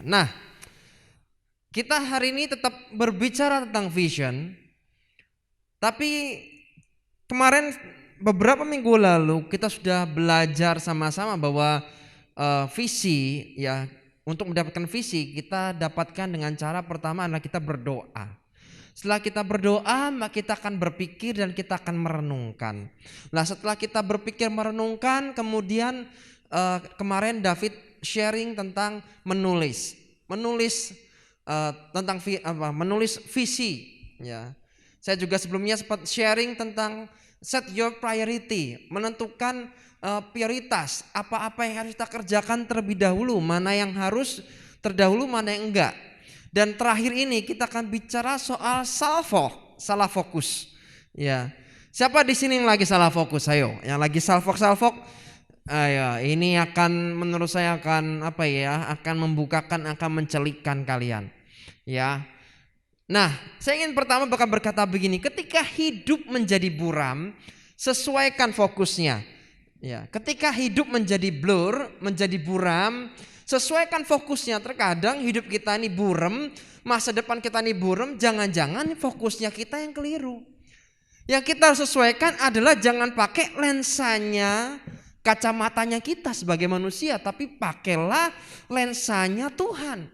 Nah, kita hari ini tetap berbicara tentang vision, tapi kemarin beberapa minggu lalu kita sudah belajar sama-sama bahwa visi ya, untuk mendapatkan visi kita dapatkan dengan cara pertama adalah kita berdoa. Setelah kita berdoa, maka kita akan berpikir dan kita akan merenungkan. Nah, setelah kita berpikir merenungkan, kemudian kemarin David sharing tentang menulis tentang menulis visi. Ya, saya juga sebelumnya sempat sharing tentang set your priority, menentukan prioritas apa-apa yang harus kita kerjakan terlebih dahulu, mana yang harus terdahulu, mana yang enggak. Dan terakhir ini kita akan bicara soal salah fokus. Ya, siapa di sini yang lagi salah fokus? Ayo, yang lagi salfok. Ayo, ini akan menurut saya akan akan membukakan, akan mencelikkan kalian. Ya. Nah, saya ingin pertama bakal berkata begini, ketika hidup menjadi buram, sesuaikan fokusnya. Ya, ketika hidup menjadi blur, menjadi buram, sesuaikan fokusnya. Terkadang hidup kita ini buram, masa depan kita ini buram, jangan-jangan fokusnya kita yang keliru. Yang kita harus sesuaikan adalah jangan pakai lensanya, kacamatanya kita sebagai manusia, tapi pakailah lensanya Tuhan.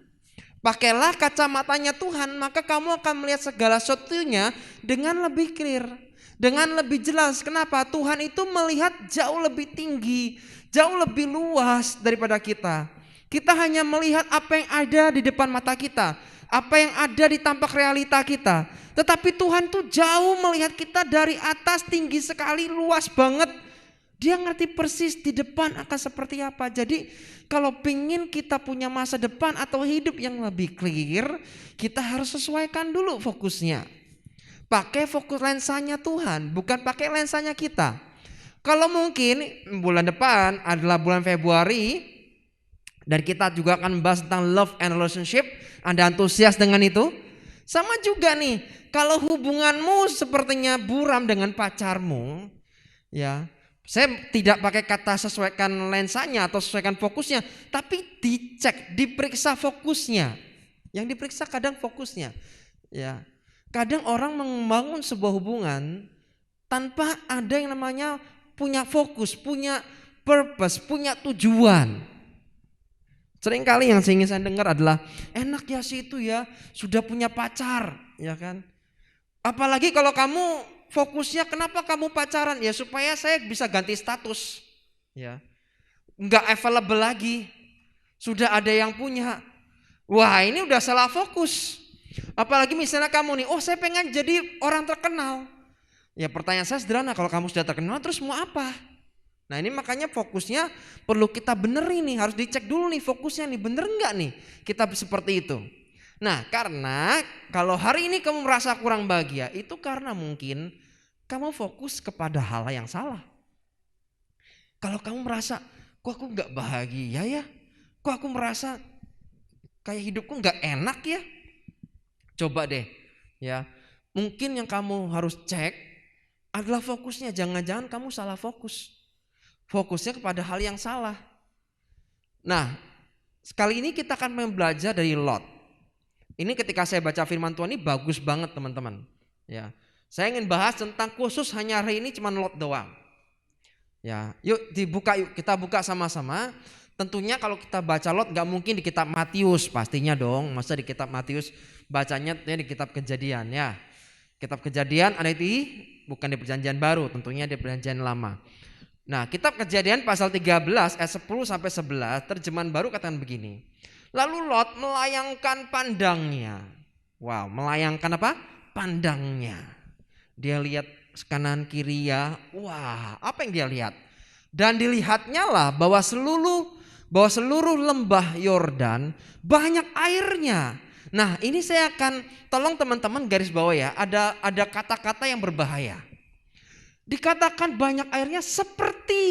Pakailah kacamatanya Tuhan, maka kamu akan melihat segala sesuatunya dengan lebih clear, dengan lebih jelas. Kenapa? Tuhan itu melihat jauh lebih tinggi, jauh lebih luas daripada kita. Kita hanya melihat apa yang ada di depan mata kita, apa yang ada di tampak realita kita. Tetapi Tuhan tuh jauh melihat kita dari atas, tinggi sekali, luas banget. Dia ngerti persis di depan akan seperti apa. Jadi kalau pingin kita punya masa depan atau hidup yang lebih clear, kita harus sesuaikan dulu fokusnya. Pakai fokus lensanya Tuhan, bukan pakai lensanya kita. Kalau mungkin bulan depan adalah bulan Februari, dan kita juga akan membahas tentang love and relationship. Anda antusias dengan itu? Sama juga nih, kalau hubunganmu sepertinya buram dengan pacarmu, ya, saya tidak pakai kata sesuaikan lensanya atau sesuaikan fokusnya, tapi dicek, diperiksa fokusnya. Yang diperiksa kadang fokusnya. Ya, kadang orang membangun sebuah hubungan tanpa ada yang namanya punya fokus, punya purpose, punya tujuan. Seringkali yang ingin saya dengar adalah enak ya sih itu ya, sudah punya pacar, ya kan? Apalagi kalau kamu fokusnya kenapa kamu pacaran? Ya supaya saya bisa ganti status. Ya. Enggak available lagi. Sudah ada yang punya. Wah, ini udah salah fokus. Apalagi misalnya kamu nih, oh saya pengen jadi orang terkenal. Ya pertanyaan saya sederhana, kalau kamu sudah terkenal terus mau apa? Nah ini makanya fokusnya perlu kita benerin nih, harus dicek dulu nih fokusnya nih, bener enggak nih kita seperti itu. Nah karena kalau hari ini kamu merasa kurang bahagia, itu karena mungkin kamu fokus kepada hal yang salah. Kalau kamu merasa, kok aku gak bahagia ya, kok aku merasa kayak hidupku gak enak ya, coba deh ya, mungkin yang kamu harus cek adalah fokusnya, jangan-jangan kamu salah fokus. Fokusnya kepada hal yang salah. Nah, sekali ini kita akan belajar dari Lot. Ini ketika saya baca firman Tuhan ini bagus banget teman-teman. Ya, saya ingin bahas tentang khusus hanya hari ini cuma Lot doang. Ya, yuk kita buka sama-sama. Tentunya kalau kita baca Lot nggak mungkin di kitab Matius pastinya dong. Masa di kitab Matius bacanya di kitab Kejadian ya. Kitab Kejadian ada di bukan di Perjanjian Baru, tentunya di Perjanjian Lama. Nah, kitab Kejadian pasal 13 ayat 10 sampai 11 terjemahan baru katakan begini. Lalu Lot melayangkan pandangnya. Wow, melayangkan apa? Pandangnya. Dia lihat kanan kiri ya. Wah, apa yang dia lihat? Dan dilihatnya lah bahwa seluruh lembah Yordan banyak airnya. Nah, ini saya akan tolong teman-teman garis bawah ya. Ada kata-kata yang berbahaya. Dikatakan banyak airnya seperti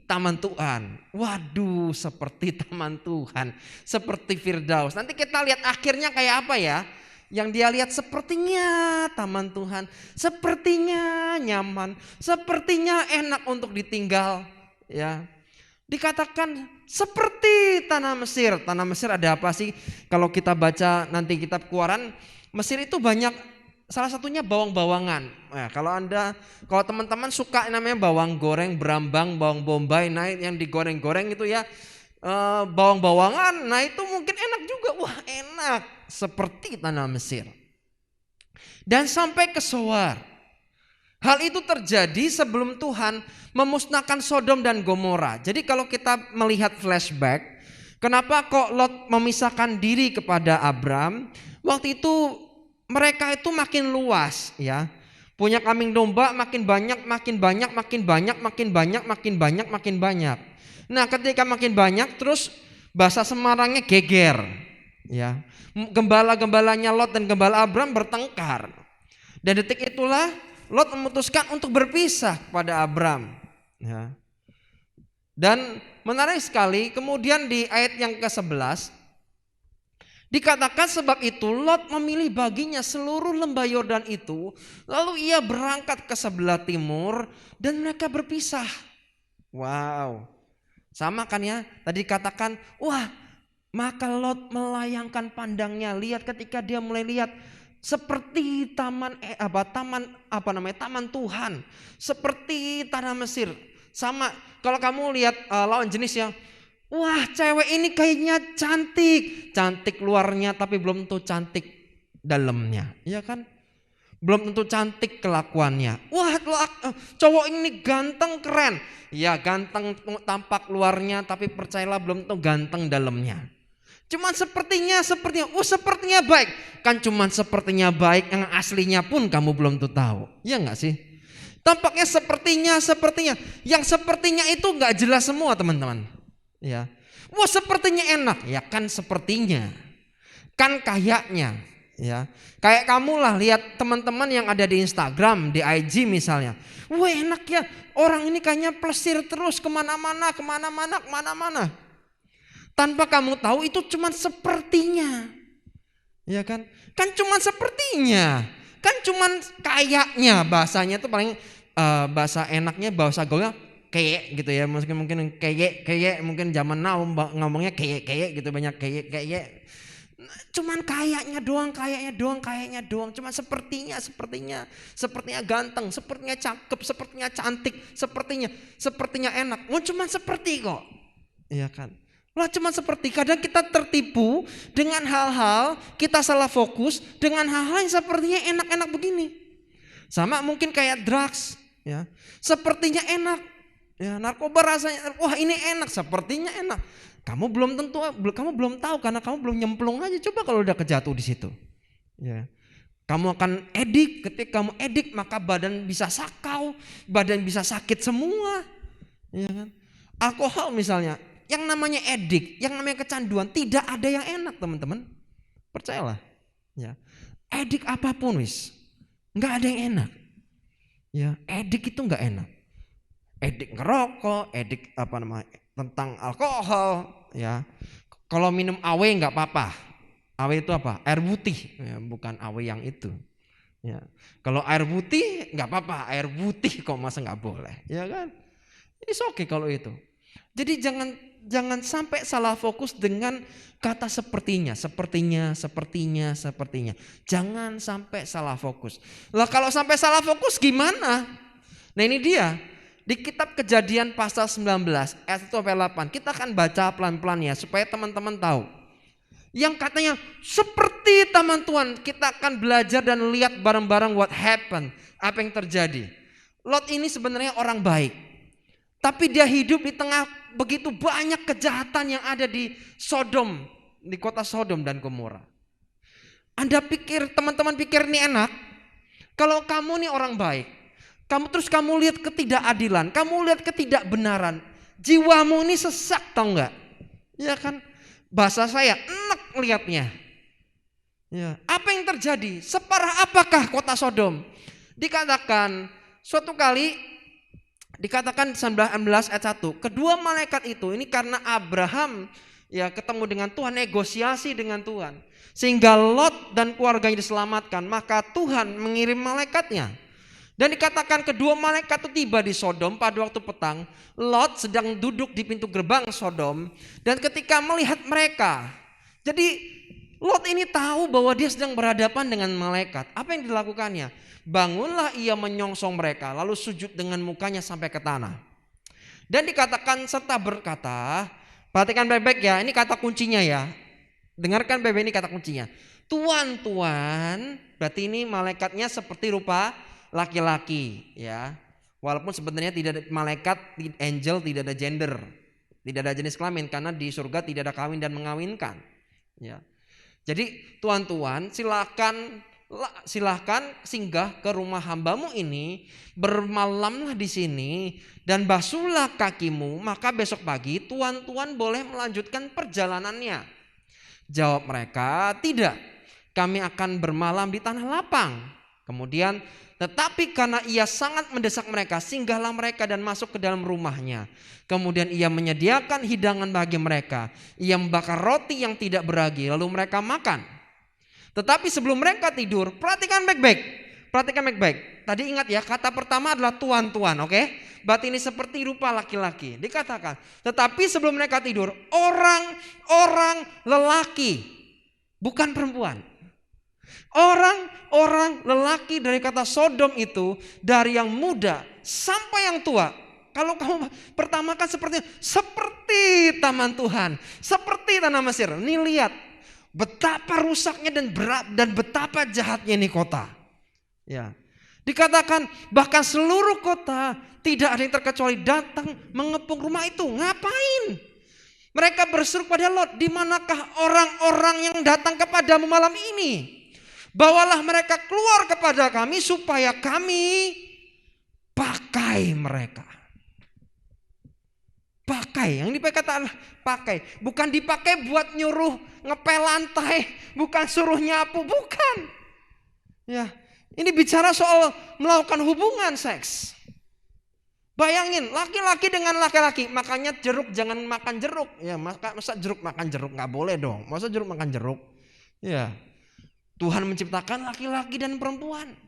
taman Tuhan. Waduh, seperti taman Tuhan, seperti Firdaus. Nanti kita lihat akhirnya kayak apa ya. Yang dia lihat sepertinya taman Tuhan, sepertinya nyaman, sepertinya enak untuk ditinggal, ya. Dikatakan seperti tanah Mesir. Tanah Mesir ada apa sih? Kalau kita baca nanti kitab Keluaran, Mesir itu banyak, salah satunya bawang-bawangan. Nah, kalau teman-teman suka namanya bawang goreng, berambang, bawang bombay, nah yang digoreng-goreng itu ya, bawang-bawangan, nah itu mungkin enak juga. Wah, enak seperti tanah Mesir. Dan sampai ke Soar. Hal itu terjadi sebelum Tuhan memusnahkan Sodom dan Gomora. Jadi kalau kita melihat flashback, kenapa kok Lot memisahkan diri kepada Abram? Waktu itu mereka itu makin luas ya. Punya kambing domba makin banyak, makin banyak, makin banyak, makin banyak, makin banyak, makin banyak. Nah, ketika makin banyak terus bahasa Semarangnya geger ya. Gembala-gembalanya Lot dan gembala Abram bertengkar. Dan detik itulah Lot memutuskan untuk berpisah kepada Abram. Ya. Dan menarik sekali, kemudian di ayat yang ke-11 dikatakan sebab itu Lot memilih baginya seluruh lembah Yordan itu, lalu ia berangkat ke sebelah timur dan mereka berpisah. Wow, sama kan ya? Tadi dikatakan, wah, maka Lot melayangkan pandangnya, lihat ketika dia mulai lihat seperti taman Tuhan, seperti tanah Mesir. Sama kalau kamu lihat lawan jenis ya, wah cewek ini kayaknya cantik luarnya tapi belum tentu cantik dalamnya, ya kan? Belum tentu cantik kelakuannya. Wah cowok ini ganteng keren, ya ganteng tampak luarnya tapi percayalah belum tentu ganteng dalamnya. Cuman sepertinya baik. Kan cuman sepertinya baik, yang aslinya pun kamu belum tuh tahu. Ya enggak sih? Tampaknya sepertinya. Yang sepertinya itu enggak jelas semua teman-teman. Ya. Wah sepertinya enak. Ya kan sepertinya. Kan kayaknya. Ya. Kayak kamu lah lihat teman-teman yang ada di Instagram, di IG misalnya. Wah enak ya. Orang ini kayaknya plesir terus kemana-mana. Tanpa kamu tahu itu cuma sepertinya. Ya kan? Kan cuma sepertinya. Kan cuma kayaknya, bahasanya itu paling bahasa enaknya, bahasa gaulnya kayak gitu ya. Mungkin kayak mungkin zaman now ngomongnya kayak gitu, banyak kayak. Cuman kayaknya doang. Cuma sepertinya ganteng, sepertinya cakep, sepertinya cantik, sepertinya enak. Cuma seperti kok. Iya kan? Lah cuma seperti, kadang kita tertipu dengan hal-hal, kita salah fokus dengan hal-hal yang sepertinya enak-enak begini. Sama mungkin kayak drugs, ya. Sepertinya enak, ya narkoba rasanya, wah ini enak, sepertinya enak. Kamu belum tahu karena kamu belum nyemplung aja. Coba kalau udah kejatuh di situ, ya. Kamu akan edik, ketika kamu edik maka badan bisa sakau, badan bisa sakit semua, ya kan? Alkohol misalnya. Yang namanya edik, yang namanya kecanduan, tidak ada yang enak teman-teman. Percayalah. Ya. Edik apapun nggak ada yang enak. Ya, edik itu nggak enak. Edik ngerokok, edik tentang alkohol. Ya. Kalau minum awe nggak apa-apa. Awe itu apa? Air putih, ya, bukan awe yang itu. Ya. Kalau air putih nggak apa-apa, air putih kok masa nggak boleh, ya kan? It's okay kalau itu. Jadi jangan sampai salah fokus dengan kata sepertinya. Jangan sampai salah fokus. Lah kalau sampai salah fokus gimana? Nah ini dia. Di kitab Kejadian pasal 19 ayat 1 sampai 8. Kita akan baca pelan-pelan ya supaya teman-teman tahu. Yang katanya seperti taman Tuhan, kita akan belajar dan lihat bareng-bareng what happened. Apa yang terjadi. Lot ini sebenarnya orang baik. Tapi dia hidup di tengah begitu banyak kejahatan yang ada di Sodom, di kota Sodom dan Gomora. Teman-teman pikir ini enak? Kalau kamu nih orang baik, kamu lihat ketidakadilan, kamu lihat ketidakbenaran, jiwamu ini sesak, tau nggak? Ya kan? Bahasa saya enak lihatnya. Ya. Apa yang terjadi? Separah apakah kota Sodom? Dikatakan suatu kali. Dikatakan 19 ayat 1, kedua malaikat itu, ini karena Abraham ya ketemu dengan Tuhan, negosiasi dengan Tuhan. Sehingga Lot dan keluarganya diselamatkan, maka Tuhan mengirim malaikatnya. Dan dikatakan kedua malaikat itu tiba di Sodom pada waktu petang. Lot sedang duduk di pintu gerbang Sodom. Dan ketika melihat mereka, jadi Lot ini tahu bahwa dia sedang berhadapan dengan malaikat. Apa yang dilakukannya? Bangunlah ia menyongsong mereka, lalu sujud dengan mukanya sampai ke tanah. Dan dikatakan serta berkata, perhatikan baik-baik ya, ini kata kuncinya ya. Dengarkan baik-baik ini kata kuncinya. Tuan, Tuan, berarti ini malaikatnya seperti rupa laki-laki ya. Walaupun sebenarnya tidak ada malaikat, angel tidak ada gender, tidak ada jenis kelamin karena di surga tidak ada kawin dan mengawinkan. Ya. Jadi Tuan-Tuan silahkan singgah ke rumah hambamu ini, bermalamlah di sini dan basuhlah kakimu, maka besok pagi Tuan-Tuan boleh melanjutkan perjalanannya. Jawab mereka, tidak, kami akan bermalam di tanah lapang. Kemudian, tetapi karena ia sangat mendesak mereka, singgahlah mereka dan masuk ke dalam rumahnya. Kemudian ia menyediakan hidangan bagi mereka. Ia membakar roti yang tidak beragi, lalu mereka makan. Tetapi sebelum mereka tidur, perhatikan baik-baik. Perhatikan baik-baik. Tadi ingat ya, kata pertama adalah Tuan-Tuan, oke? Berarti ini seperti rupa laki-laki. Dikatakan, tetapi sebelum mereka tidur, orang lelaki, bukan perempuan. Orang lelaki dari kata Sodom itu, dari yang muda sampai yang tua. Kalau kamu pertama kan seperti taman Tuhan, seperti tanah Mesir. Nih lihat betapa rusaknya dan betapa jahatnya ini kota. Ya. Dikatakan bahkan seluruh kota tidak ada yang terkecuali datang mengepung rumah itu. Ngapain? Mereka berseru pada Lot, di manakah orang-orang yang datang kepadamu malam ini? Bawalah mereka keluar kepada kami supaya kami pakai mereka. Pakai, yang dipakai adalah pakai. Bukan dipakai buat nyuruh ngepel lantai, bukan suruh nyapu, bukan. Ya, ini bicara soal melakukan hubungan seks. Bayangin, laki-laki dengan laki-laki, makanya jeruk jangan makan jeruk. Ya, masa jeruk makan jeruk, nggak boleh dong. Masa jeruk makan jeruk? Ya, Tuhan menciptakan laki-laki dan perempuan.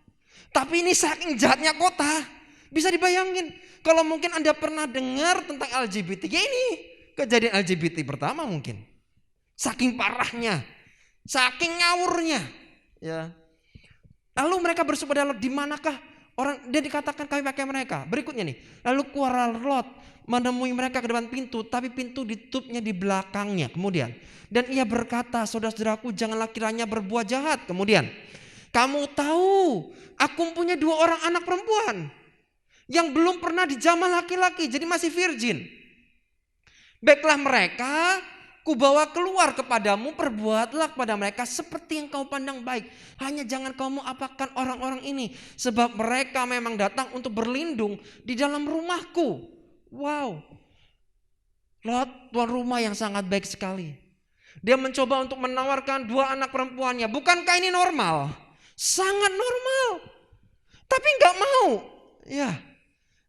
Tapi ini saking jahatnya kota, bisa dibayangin. Kalau mungkin Anda pernah dengar tentang LGBT, ya ini kejadian LGBT pertama mungkin. Saking parahnya, saking ngawurnya. Ya. Lalu mereka berseru pada Lot, di manakah orang, dia dikatakan kami pakai mereka. Berikutnya nih, lalu keluar Lot menemui mereka ke depan pintu, tapi pintu ditutupnya di belakangnya. Kemudian, dan ia berkata, saudara-saudaraku, janganlah kiranya berbuat jahat. Kemudian, kamu tahu, aku punya 2 orang anak perempuan yang belum pernah dijamah laki-laki, jadi masih virgin. Baiklah mereka, kubawa keluar kepadamu, perbuatlah kepada mereka seperti yang kau pandang baik. Hanya jangan kamu apakan orang-orang ini, sebab mereka memang datang untuk berlindung di dalam rumahku. Wow, Lot tuan rumah yang sangat baik sekali. Dia mencoba untuk menawarkan 2 anak perempuannya. Bukankah ini normal? Sangat normal. Tapi nggak mau. Ya.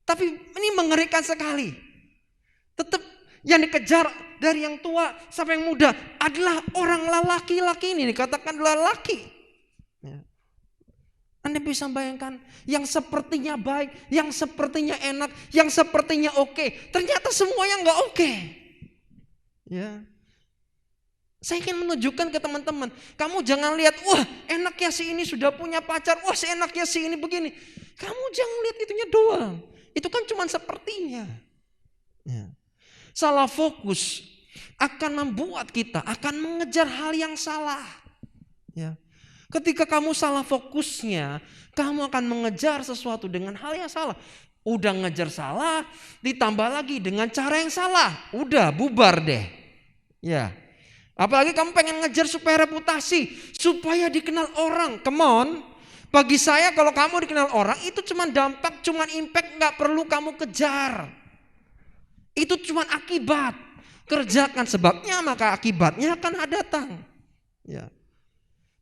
Tapi ini mengerikan sekali. Tetap yang dikejar dari yang tua sampai yang muda adalah orang laki-laki ini, dikatakan adalah laki. Ya. Anda bisa bayangkan yang sepertinya baik, yang sepertinya enak, yang sepertinya oke, ternyata semuanya nggak oke. Ya. Saya ingin menunjukkan ke teman-teman, kamu jangan lihat, wah enaknya si ini sudah punya pacar, wah si enaknya si ini begini. Kamu jangan lihat itunya doang. Itu kan cuma sepertinya. Ya. Salah fokus akan membuat kita akan mengejar hal yang salah. Ya. Ketika kamu salah fokusnya, kamu akan mengejar sesuatu dengan hal yang salah. Udah ngejar salah, ditambah lagi dengan cara yang salah. Udah bubar deh. Ya. Apalagi kamu pengen ngejar supaya reputasi, supaya dikenal orang. Come on. Bagi saya kalau kamu dikenal orang itu cuma dampak, cuma impact, gak perlu kamu kejar. Itu cuma akibat. Kerjakan sebabnya maka akibatnya akan datang. Ya.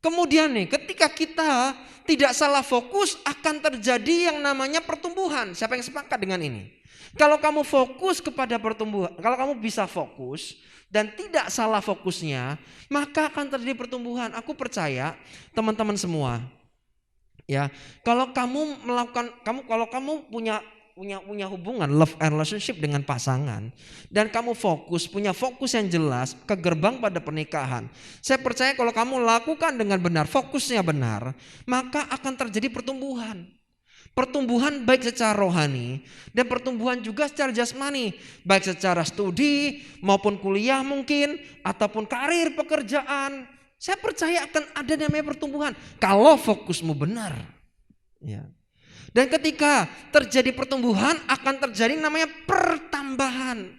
Kemudian nih ketika kita tidak salah fokus akan terjadi yang namanya pertumbuhan. Siapa yang sepakat dengan ini? Kalau kamu fokus kepada pertumbuhan, kalau kamu bisa fokus dan tidak salah fokusnya, maka akan terjadi pertumbuhan. Aku percaya teman-teman semua, Ya, kalau kamu melakukan kalau kamu punya hubungan love and relationship dengan pasangan dan kamu punya fokus yang jelas ke gerbang pada pernikahan. Saya percaya kalau kamu lakukan dengan benar, fokusnya benar, maka akan terjadi pertumbuhan. Pertumbuhan baik secara rohani dan pertumbuhan juga secara jasmani, baik secara studi maupun kuliah mungkin ataupun karir pekerjaan. Saya percaya akan ada namanya pertumbuhan kalau fokusmu benar. Ya. Dan ketika terjadi pertumbuhan akan terjadi namanya pertambahan.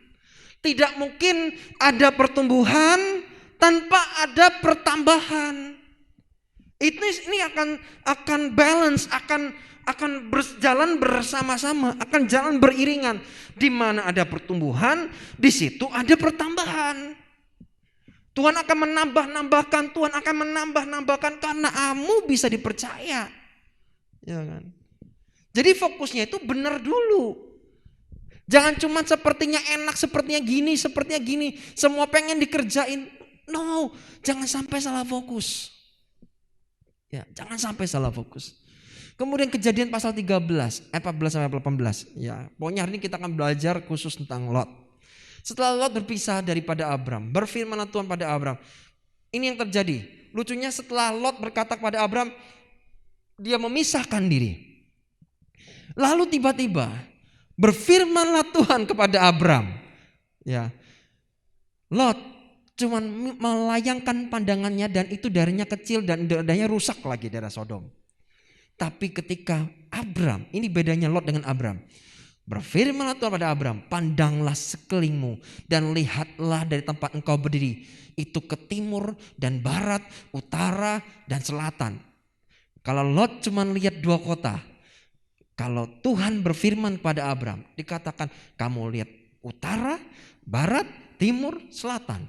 Tidak mungkin ada pertumbuhan tanpa ada pertambahan. Ini akan balance, akan berjalan bersama-sama, akan jalan beriringan. Di mana ada pertumbuhan, di situ ada pertambahan. Tuhan akan menambah-nambahkan, Tuhan akan menambah-nambahkan karena kamu bisa dipercaya. Ya kan? Jadi fokusnya itu benar dulu. Jangan cuma sepertinya enak, sepertinya gini, semua pengen dikerjain. No, jangan sampai salah fokus. Ya, jangan sampai salah fokus. Kemudian Kejadian pasal 13 ayat 14 sampai 18. Ya, pokoknya hari ini kita akan belajar khusus tentang Lot. Setelah Lot berpisah daripada Abram, berfirmanlah Tuhan pada Abram. Ini yang terjadi. Lucunya setelah Lot berkata kepada Abram, dia memisahkan diri. Lalu tiba-tiba berfirmanlah Tuhan kepada Abram. Ya, Lot cuman melayangkan pandangannya dan itu darinya kecil dan dadanya rusak lagi daerah Sodom. Tapi ketika Abram, ini bedanya Lot dengan Abram. Berfirmanlah Tuhan pada Abram, pandanglah sekelilingmu dan lihatlah dari tempat engkau berdiri. Itu ke timur dan barat, utara dan selatan. Kalau Lot cuma lihat 2 kota. Kalau Tuhan berfirman kepada Abram, dikatakan kamu lihat utara, barat, timur, selatan.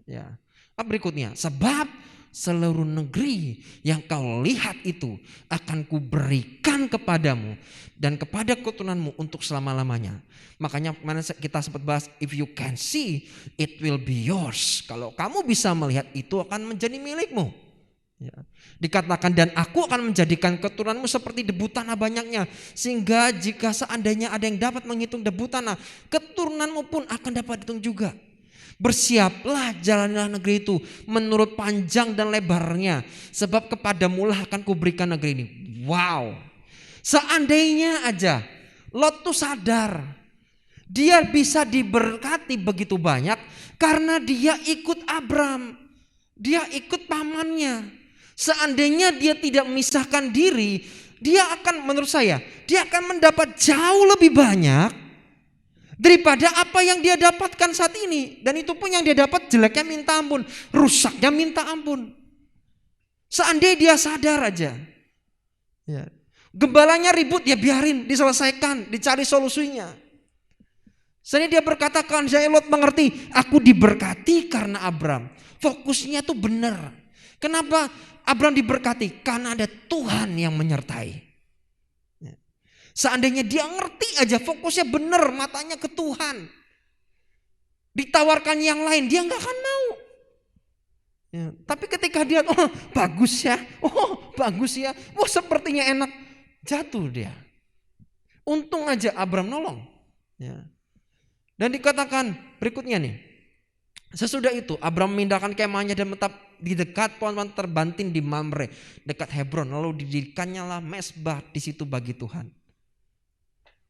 Ya. Berikutnya, sebab seluruh negeri yang kau lihat itu akan kuberikan kepadamu dan kepada keturunanmu untuk selama-lamanya. Makanya kita sempat bahas, if you can see, it will be yours. Kalau kamu bisa melihat, itu akan menjadi milikmu. Ya. Dikatakan dan aku akan menjadikan keturunanmu seperti debu tanah banyaknya, sehingga jika seandainya ada yang dapat menghitung debu tanah, keturunanmu pun akan dapat dihitung juga. Bersiaplah, jalanilah negeri itu menurut panjang dan lebarnya, sebab kepadamulah akan kuberikan negeri ini. Wow, seandainya aja Lot tuh sadar dia bisa diberkati begitu banyak karena dia ikut Abram, dia ikut pamannya. Seandainya dia tidak memisahkan diri, dia akan, menurut saya, dia akan mendapat jauh lebih banyak daripada apa yang dia dapatkan saat ini. Dan itu pun yang dia dapat jeleknya minta ampun, rusaknya minta ampun. Seandainya dia sadar aja, ya, gembalanya ribut, ya biarin, diselesaikan, dicari solusinya. Seandainya dia berkata, kan saya Lot mengerti, aku diberkati karena Abram. Fokusnya tuh benar. Kenapa Abram diberkati? Karena ada Tuhan yang menyertai. Seandainya dia ngerti aja, fokusnya benar, matanya ke Tuhan, ditawarkan yang lain, dia nggak akan mau. Ya, tapi ketika dia, bagus ya, sepertinya enak, jatuh dia. Untung aja Abram nolong. Ya. Dan dikatakan berikutnya nih, sesudah itu Abram memindahkan kemahnya dan menetap di dekat pohon terbantin di Mamre, dekat Hebron. Lalu didirikannya lah mesbah di situ bagi Tuhan.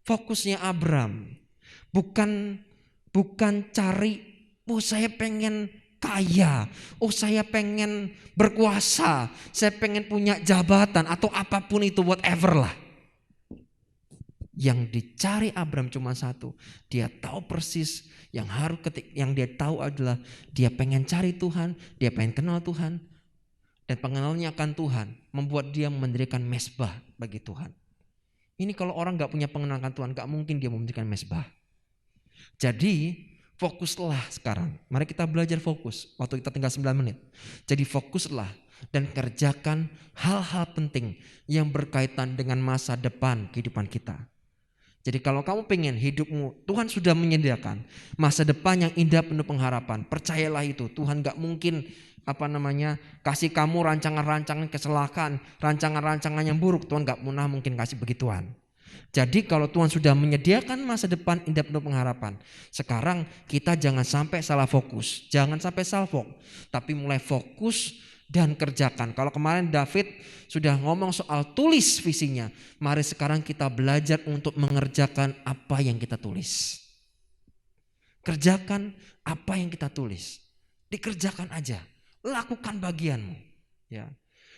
Fokusnya Abram bukan cari, saya pengen kaya, saya pengen berkuasa, saya pengen punya jabatan atau apapun itu, whatever lah. Yang dicari Abram cuma satu, dia tahu persis yang dia tahu adalah dia pengen cari Tuhan, dia pengen kenal Tuhan, dan pengenalannya akan Tuhan membuat dia mendirikan mesbah bagi Tuhan. Ini kalau orang gak punya pengenalan akan Tuhan, gak mungkin dia mendirikan mesbah. Jadi fokuslah sekarang. Mari kita belajar fokus. Waktu kita tinggal 9 menit. Jadi fokuslah dan kerjakan hal-hal penting yang berkaitan dengan masa depan kehidupan kita. Jadi kalau kamu pengen hidupmu, Tuhan sudah menyediakan masa depan yang indah penuh pengharapan. Percayalah itu, Tuhan gak mungkin kasih kamu rancangan-rancangan kecelakaan, rancangan-rancangan yang buruk. Tuhan gak pernah mungkin kasih begituan. Jadi kalau Tuhan sudah menyediakan masa depan indah penuh pengharapan, sekarang kita jangan sampai salah fokus, jangan sampai salfok, tapi mulai fokus dan kerjakan. Kalau kemarin David sudah ngomong soal tulis visinya, mari sekarang kita belajar untuk mengerjakan apa yang kita tulis. Kerjakan apa yang kita tulis, dikerjakan aja, lakukan bagianmu, ya.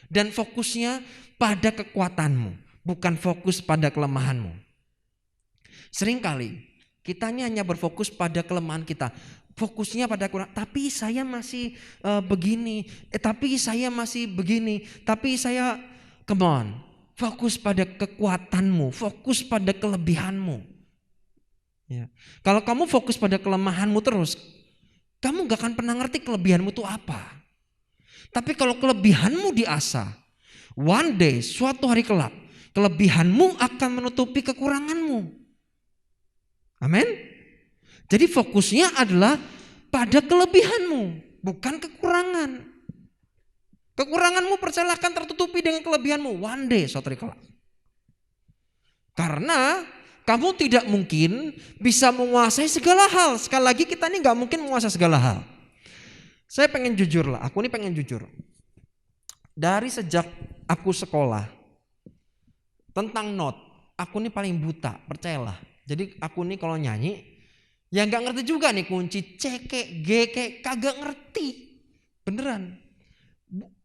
Dan fokusnya pada kekuatanmu, bukan fokus pada kelemahanmu. Seringkali kita hanya berfokus pada kelemahan kita. Fokusnya pada kurang, tapi saya masih begini, tapi saya masih begini, tapi saya, come on. Fokus pada kekuatanmu, fokus pada kelebihanmu. Ya. Kalau kamu fokus pada kelemahanmu terus, kamu gak akan pernah ngerti kelebihanmu itu apa. Tapi kalau kelebihanmu diasah, one day, suatu hari kelak, kelebihanmu akan menutupi kekuranganmu. Amin. Jadi fokusnya adalah pada kelebihanmu, bukan kekurangan. Kekuranganmu percayalah akan tertutupi dengan kelebihanmu. One day, suatu hari kelak. Karena kamu tidak mungkin bisa menguasai segala hal. Sekali lagi kita ini gak mungkin menguasai segala hal. Saya pengen jujur lah, aku ini pengen jujur. Dari sejak aku sekolah, tentang not, aku ini paling buta, percayalah. Jadi aku ini kalau nyanyi, ya gak ngerti juga nih kunci C, G, kagak ngerti. Beneran.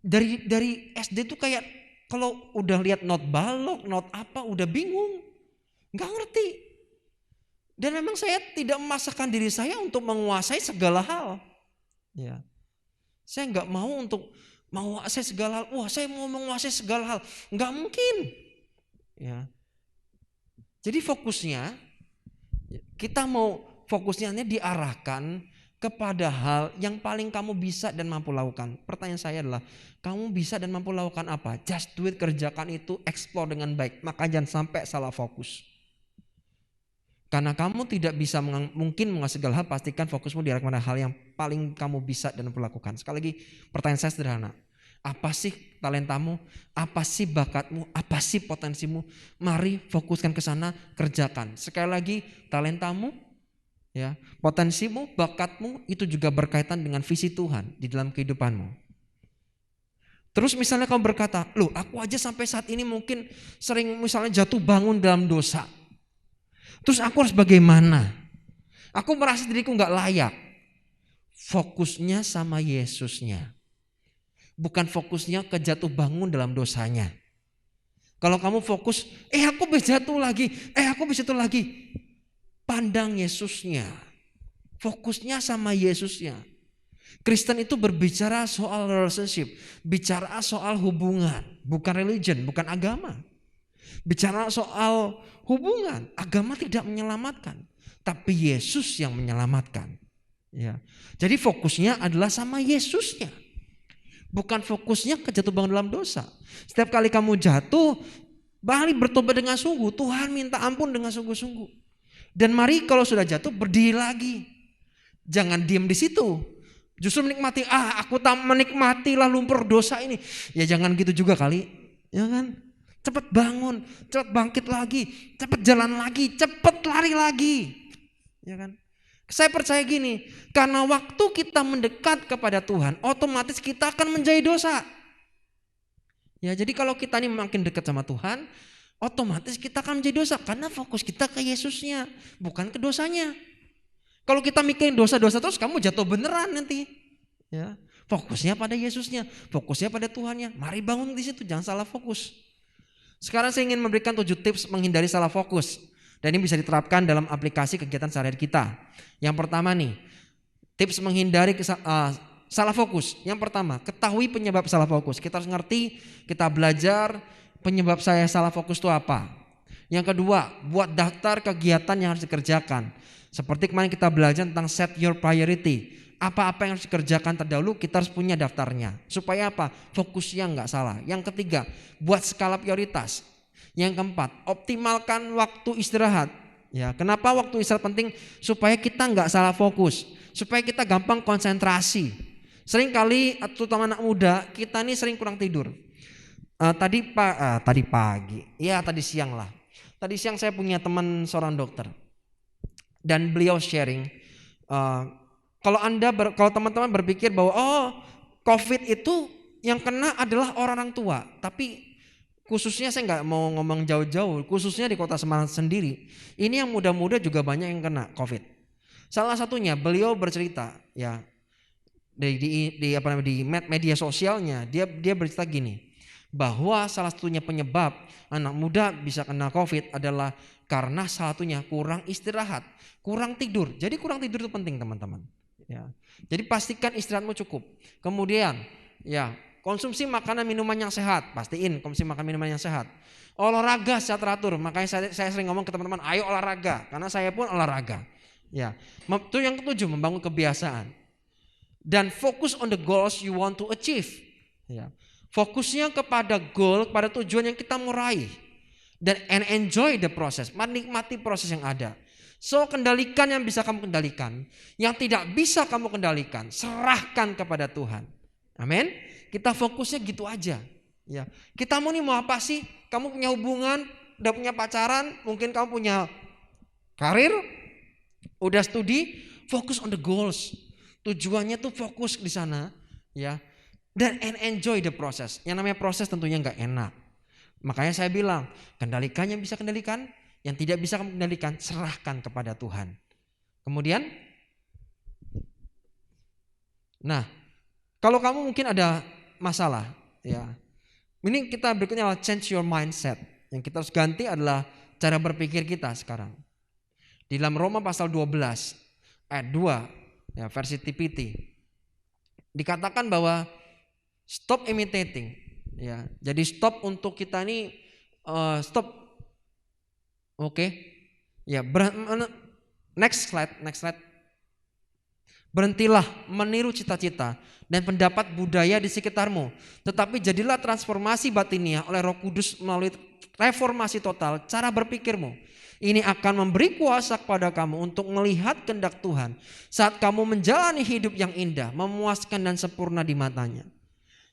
Dari SD tuh kayak kalau udah lihat not balok, not apa udah bingung. Gak ngerti. Dan memang saya tidak memaksakan diri saya untuk menguasai segala hal. Ya. Saya gak mau untuk menguasai segala hal. Wah, saya mau menguasai segala hal. Gak mungkin. Ya. Jadi fokusnya, kita mau fokusnya diarahkan kepada hal yang paling kamu bisa dan mampu lakukan. Pertanyaan saya adalah, kamu bisa dan mampu lakukan apa? Just do it, kerjakan itu, explore dengan baik. Maka jangan sampai salah fokus. Karena kamu tidak bisa mungkin menguasai segala hal, pastikan fokusmu diarahkan pada hal yang paling kamu bisa dan mampu lakukan. Sekali lagi, pertanyaan saya sederhana. Apa sih talentamu? Apa sih bakatmu? Apa sih potensimu? Mari fokuskan ke sana, kerjakan. Sekali lagi, talentamu, ya, potensimu, bakatmu itu juga berkaitan dengan visi Tuhan di dalam kehidupanmu. Terus misalnya kamu berkata, loh aku aja sampai saat ini mungkin sering misalnya jatuh bangun dalam dosa. Terus aku harus bagaimana? Aku merasa diriku gak layak. Fokusnya sama Yesusnya. Bukan fokusnya ke jatuh bangun dalam dosanya. Kalau kamu fokus, aku bisa jatuh lagi, aku bisa jatuh lagi. Pandang Yesusnya. Fokusnya sama Yesusnya. Kristen itu berbicara soal relationship. Bicara soal hubungan. Bukan religion, bukan agama. Bicara soal hubungan. Agama tidak menyelamatkan. Tapi Yesus yang menyelamatkan. Ya. Jadi fokusnya adalah sama Yesusnya. Bukan fokusnya ke jatuh bangun dalam dosa. Setiap kali kamu jatuh, balik bertobat dengan sungguh. Tuhan minta ampun dengan sungguh-sungguh. Dan mari kalau sudah jatuh berdiri lagi. Jangan diam di situ. Justru menikmati, aku tak menikmatilah lumpur dosa ini. Ya jangan gitu juga kali. Ya kan? Cepat bangun, cepat bangkit lagi, cepat jalan lagi, cepat lari lagi. Ya kan? Saya percaya gini, karena waktu kita mendekat kepada Tuhan, otomatis kita akan menjauhi dosa. Ya, jadi kalau kita ini makin dekat sama Tuhan, otomatis kita akan menjauhi dosa karena fokus kita ke Yesusnya, bukan ke dosanya. Kalau kita mikirin dosa-dosa terus, kamu jatuh beneran nanti. Ya, fokusnya pada Yesusnya, fokusnya pada Tuhannya. Mari bangun di situ, jangan salah fokus. Sekarang saya ingin memberikan 7 tips menghindari salah fokus. Dan ini bisa diterapkan dalam aplikasi kegiatan sehari-hari kita. Yang pertama nih, tips menghindari salah fokus. Yang pertama, ketahui penyebab salah fokus. Kita harus ngerti, kita belajar penyebab saya salah fokus itu apa. Yang kedua, buat daftar kegiatan yang harus dikerjakan. Seperti kemarin kita belajar tentang set your priority. Apa-apa yang harus dikerjakan terdahulu kita harus punya daftarnya. Supaya apa? Fokusnya nggak salah. Yang ketiga, buat skala prioritas. Yang keempat, optimalkan waktu istirahat. Ya, kenapa waktu istirahat penting? Supaya kita nggak salah fokus, supaya kita gampang konsentrasi, Sering kali, terutama anak muda, kita nih sering kurang tidur. Tadi pagi, ya tadi siang lah. Tadi siang saya punya teman seorang dokter. Dan beliau sharing, kalau teman-teman berpikir bahwa COVID itu yang kena adalah orang tua, tapi khususnya saya nggak mau ngomong jauh-jauh, khususnya di kota Semarang sendiri, ini yang muda-muda juga banyak yang kena COVID. Salah satunya beliau bercerita ya di media sosialnya, dia bercerita gini, bahwa salah satunya penyebab anak muda bisa kena COVID adalah karena salah satunya kurang istirahat, kurang tidur. Jadi kurang tidur itu penting teman-teman. Ya. Jadi pastikan istirahatmu cukup. Kemudian ya konsumsi makanan minuman yang sehat, pastiin konsumsi makanan minuman yang sehat. Olahraga secara teratur, makanya saya sering ngomong ke teman-teman, ayo olahraga, karena saya pun olahraga. Ya, itu yang ketujuh, membangun kebiasaan. Dan fokus on the goals you want to achieve. Ya. Fokusnya kepada goal, pada tujuan yang kita mau raih. Dan enjoy the process, menikmati proses yang ada. So kendalikan yang bisa kamu kendalikan, yang tidak bisa kamu kendalikan, serahkan kepada Tuhan. Amin. Kita fokusnya gitu aja. Ya, kita mau apa sih? Kamu punya hubungan, udah punya pacaran, mungkin kamu punya karir, udah studi, fokus on the goals. Tujuannya tuh fokus di sana, ya. Dan enjoy the process. Yang namanya proses tentunya nggak enak. Makanya saya bilang, kendalikan yang bisa kendalikan, yang tidak bisa kamu kendalikan, serahkan kepada Tuhan. Kemudian, nah, kalau kamu mungkin ada masalah, ya. Ini kita berikutnya adalah change your mindset. Yang kita harus ganti adalah cara berpikir kita sekarang. Di dalam Roma pasal 12 ayat 2, ya, versi TPT, dikatakan bahwa stop imitating, ya. Jadi stop untuk kita ini stop. Oke. Ya, next slide. Berhentilah meniru cita-cita dan pendapat budaya di sekitarmu, tetapi jadilah transformasi batiniah oleh Roh Kudus melalui reformasi total cara berpikirmu. Ini akan memberi kuasa kepada kamu untuk melihat kehendak Tuhan saat kamu menjalani hidup yang indah, memuaskan dan sempurna di matanya.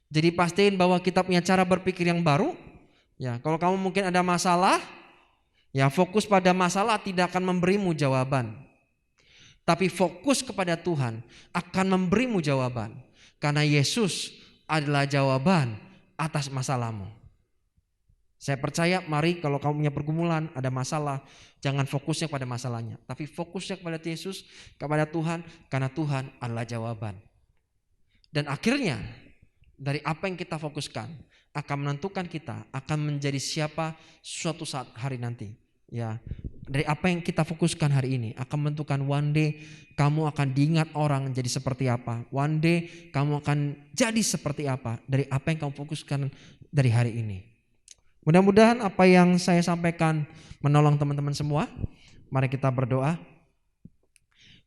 Jadi pastiin bahwa kita punya cara berpikir yang baru. Ya, kalau kamu mungkin ada masalah, ya fokus pada masalah tidak akan memberimu jawaban. Tapi fokus kepada Tuhan akan memberimu jawaban. Karena Yesus adalah jawaban atas masalahmu. Saya percaya, mari kalau kamu punya pergumulan, ada masalah, jangan fokusnya pada masalahnya. Tapi fokusnya kepada Yesus, kepada Tuhan, karena Tuhan adalah jawaban. Dan akhirnya, dari apa yang kita fokuskan, akan menentukan kita akan menjadi siapa suatu saat hari nanti. Ya, dari apa yang kita fokuskan hari ini akan menentukan one day kamu akan diingat orang jadi seperti apa. One day kamu akan jadi seperti apa dari apa yang kamu fokuskan dari hari ini. Mudah-mudahan apa yang saya sampaikan menolong teman-teman semua. Mari kita berdoa.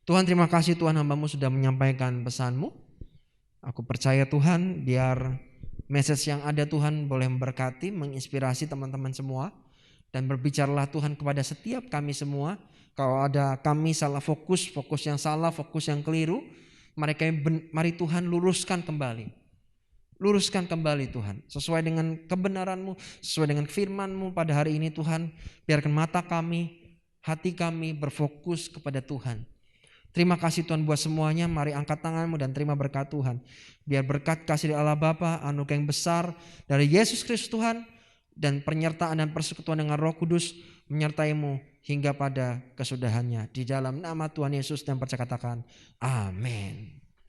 Tuhan, terima kasih Tuhan, hamba-Mu sudah menyampaikan pesan-Mu. Aku percaya Tuhan, biar message yang ada Tuhan boleh memberkati, menginspirasi teman-teman semua. Dan berbicaralah Tuhan kepada setiap kami semua. Kalau ada kami salah fokus yang salah, fokus yang keliru, mari Tuhan luruskan kembali. Luruskan kembali Tuhan. Sesuai dengan kebenaran-Mu, sesuai dengan firman-Mu pada hari ini Tuhan. Biarkan mata kami, hati kami berfokus kepada Tuhan. Terima kasih Tuhan buat semuanya. Mari angkat tanganmu dan terima berkat Tuhan. Biar berkat kasih dari Allah Bapa, anugerah yang besar dari Yesus Kristus Tuhan, dan penyertaan dan persekutuan dengan Roh Kudus menyertaimu hingga pada kesudahannya. Di dalam nama Tuhan Yesus dan percaya katakan amin.